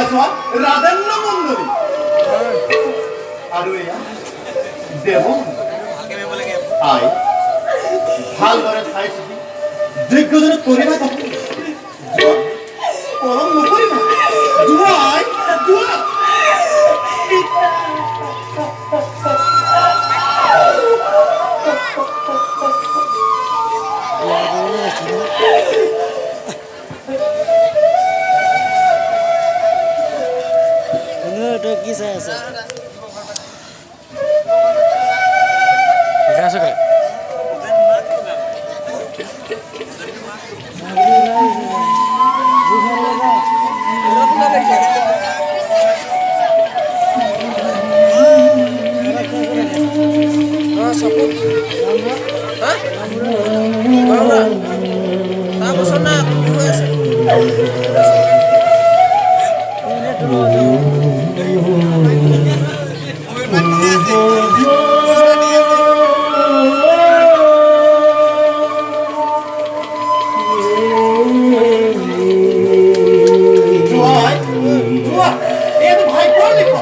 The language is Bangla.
সোয়া রাধান্ন মন্দির আর দেব আয় ভাল করে খাইছি যোগ্যজনে করিবা তখন পরম নকরিবা দুয়াই দুয়া এটা কি চাই আছে ভাই কোন লিখো